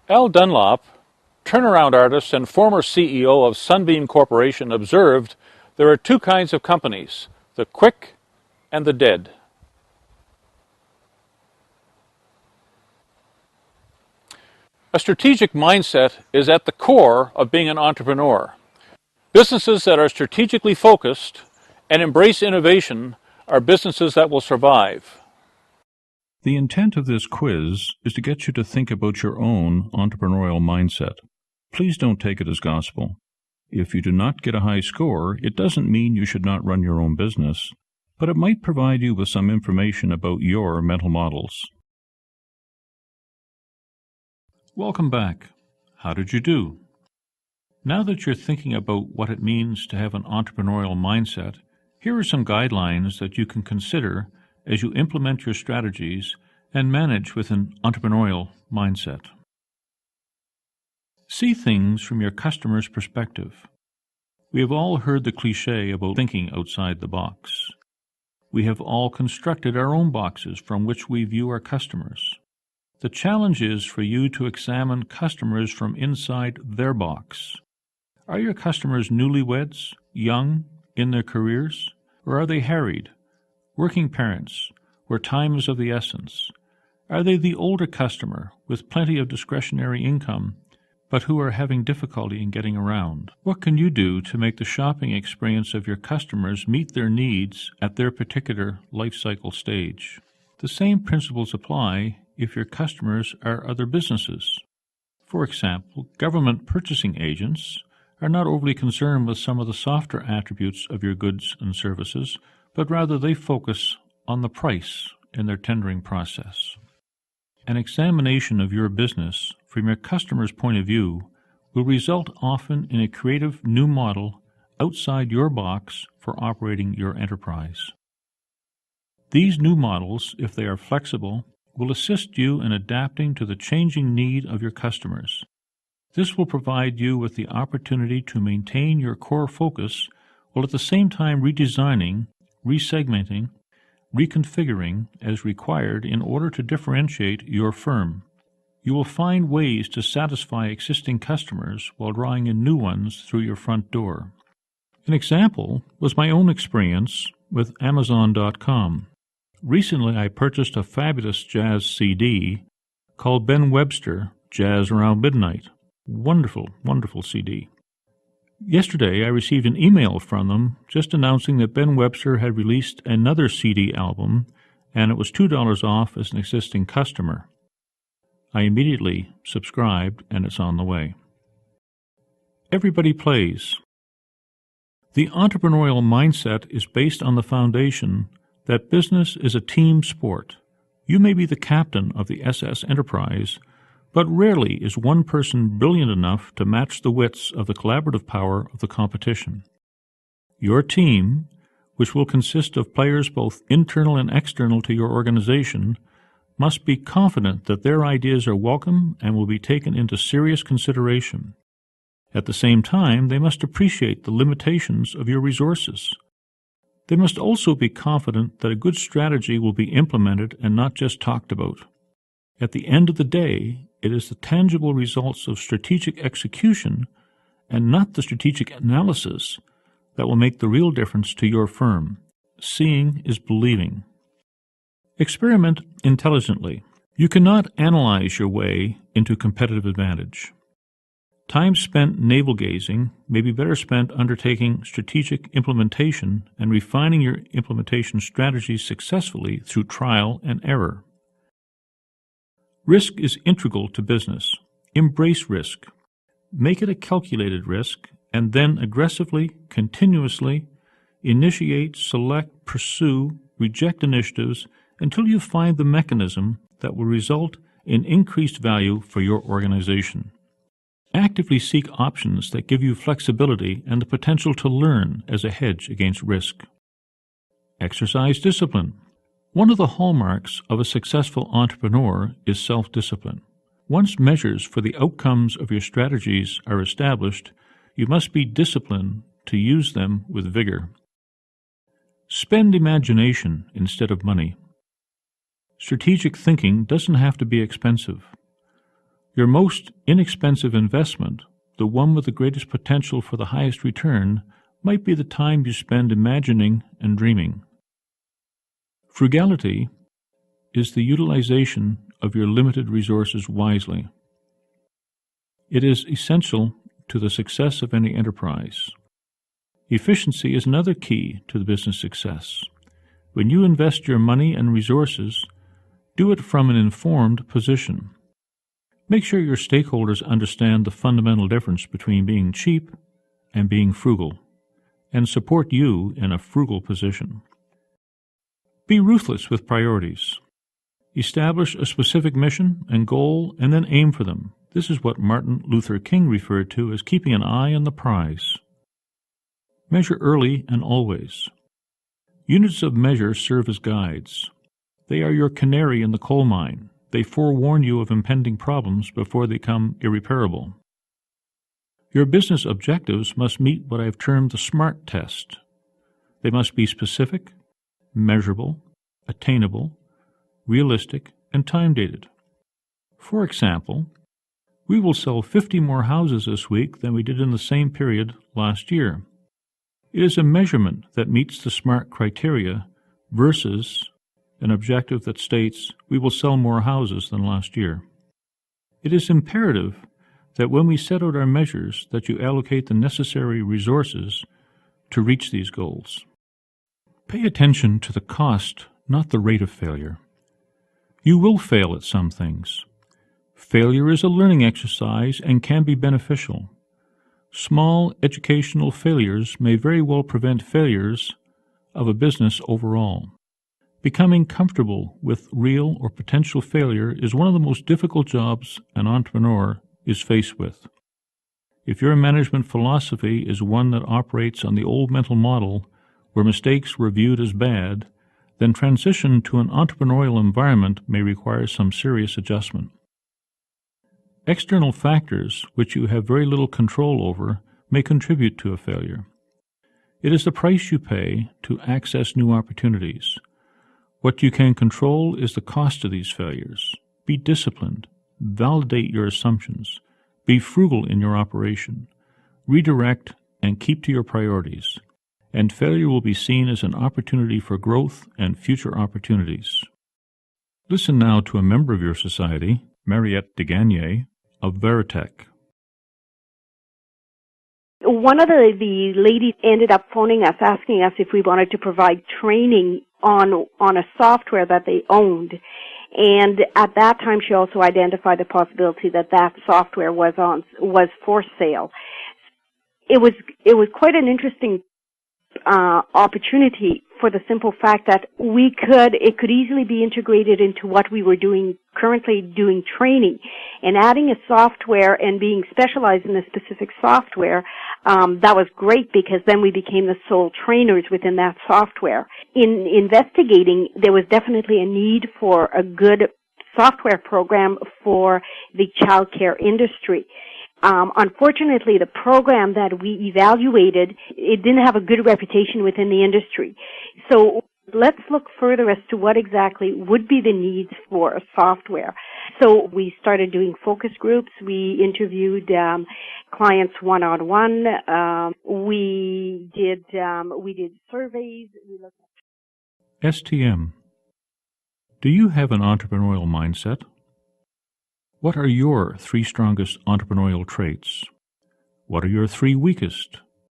Al Dunlop, turnaround artist and former CEO of Sunbeam Corporation, observed there are two kinds of companies, the quick and the dead. A strategic mindset is at the core of being an entrepreneur. Businesses that are strategically focused and embrace innovation are businesses that will survive. The intent of this quiz is to get you to think about your own entrepreneurial mindset. Please don't take it as gospel. If you do not get a high score, it doesn't mean you should not run your own business, but it might provide you with some information about your mental models. Welcome back. How did you do? Now that you're thinking about what it means to have an entrepreneurial mindset, here are some guidelines that you can consider as you implement your strategies and manage with an entrepreneurial mindset. See things from your customer's perspective. We have all heard the cliché about thinking outside the box. We have all constructed our own boxes from which we view our customers. The challenge is for you to examine customers from inside their box. Are your customers newlyweds, young, in their careers, or are they harried, working parents, where time is of the essence? Are they the older customer with plenty of discretionary income, but who are having difficulty in getting around? What can you do to make the shopping experience of your customers meet their needs at their particular life cycle stage? The same principles apply if your customers are other businesses. For example, government purchasing agents are not overly concerned with some of the softer attributes of your goods and services, but rather they focus on the price in their tendering process. An examination of your business from your customer's point of view will result often in a creative new model outside your box for operating your enterprise. These new models, if they are flexible, will assist you in adapting to the changing need of your customers. This will provide you with the opportunity to maintain your core focus while at the same time redesigning, resegmenting, reconfiguring as required in order to differentiate your firm. You will find ways to satisfy existing customers while drawing in new ones through your front door. An example was my own experience with Amazon.com. Recently, I purchased a fabulous jazz CD called Ben Webster, Jazz Around Midnight. Wonderful, wonderful CD. Yesterday, I received an email from them just announcing that Ben Webster had released another CD album, and it was $2 off as an existing customer. I immediately subscribed, and it's on the way. Everybody plays. The entrepreneurial mindset is based on the foundation that business is a team sport. You may be the captain of the SS Enterprise, but rarely is one person brilliant enough to match the wits of the collaborative power of the competition. Your team, which will consist of players both internal and external to your organization, must be confident that their ideas are welcome and will be taken into serious consideration. At the same time, they must appreciate the limitations of your resources. They must also be confident that a good strategy will be implemented and not just talked about. At the end of the day, it is the tangible results of strategic execution and not the strategic analysis that will make the real difference to your firm. Seeing is believing. Experiment intelligently. You cannot analyze your way into competitive advantage. Time spent navel-gazing may be better spent undertaking strategic implementation and refining your implementation strategies successfully through trial and error. Risk is integral to business. Embrace risk. Make it a calculated risk, and then aggressively, continuously, initiate, select, pursue, reject initiatives until you find the mechanism that will result in increased value for your organization. Actively seek options that give you flexibility and the potential to learn as a hedge against risk. Exercise discipline. One of the hallmarks of a successful entrepreneur is self-discipline. Once measures for the outcomes of your strategies are established, you must be disciplined to use them with vigor. Spend imagination instead of money. Strategic thinking doesn't have to be expensive. Your most inexpensive investment, the one with the greatest potential for the highest return, might be the time you spend imagining and dreaming. Frugality is the utilization of your limited resources wisely. It is essential to the success of any enterprise. Efficiency is another key to the business success. When you invest your money and resources, do it from an informed position. Make sure your stakeholders understand the fundamental difference between being cheap and being frugal, and support you in a frugal position. Be ruthless with priorities. Establish a specific mission and goal and then aim for them. This is what Martin Luther King referred to as keeping an eye on the prize. Measure early and always. Units of measure serve as guides. They are your canary in the coal mine. They forewarn you of impending problems before they become irreparable. Your business objectives must meet what I have termed the SMART test. They must be specific, measurable, attainable, realistic, and time-dated. For example, we will sell 50 more houses this week than we did in the same period last year. It is a measurement that meets the SMART criteria versus an objective that states we will sell more houses than last year. It is imperative that when we set out our measures that you allocate the necessary resources to reach these goals. Pay attention to the cost, not the rate of failure. You will fail at some things. Failure is a learning exercise and can be beneficial. Small educational failures may very well prevent failures of a business overall. Becoming comfortable with real or potential failure is one of the most difficult jobs an entrepreneur is faced with. If your management philosophy is one that operates on the old mental model where mistakes were viewed as bad, then transition to an entrepreneurial environment may require some serious adjustment. External factors which you have very little control over may contribute to a failure. It is the price you pay to access new opportunities. What you can control is the cost of these failures. Be disciplined. Validate your assumptions. Be frugal in your operation. Redirect and keep to your priorities. And failure will be seen as an opportunity for growth and future opportunities. Listen now to a member of your society, Mariette Degagne, of Veritech. One of the ladies ended up phoning us, asking us if we wanted to provide training on a software that they owned. And at that time, she also identified the possibility that that software was for sale. It was quite an interesting opportunity for the simple fact that it could easily be integrated into what we were currently doing training, and adding a software and being specialized in a specific software, that was great because then we became the sole trainers within that software. In investigating, there was definitely a need for a good software program for the childcare industry. Unfortunately, the program that we evaluated, it didn't have a good reputation within the industry. So let's look further as to what exactly would be the needs for a software. So we started doing focus groups. We interviewed clients one-on-one. We did surveys. STM. Do you have an entrepreneurial mindset? What are your 3 strongest entrepreneurial traits? What are your 3 weakest?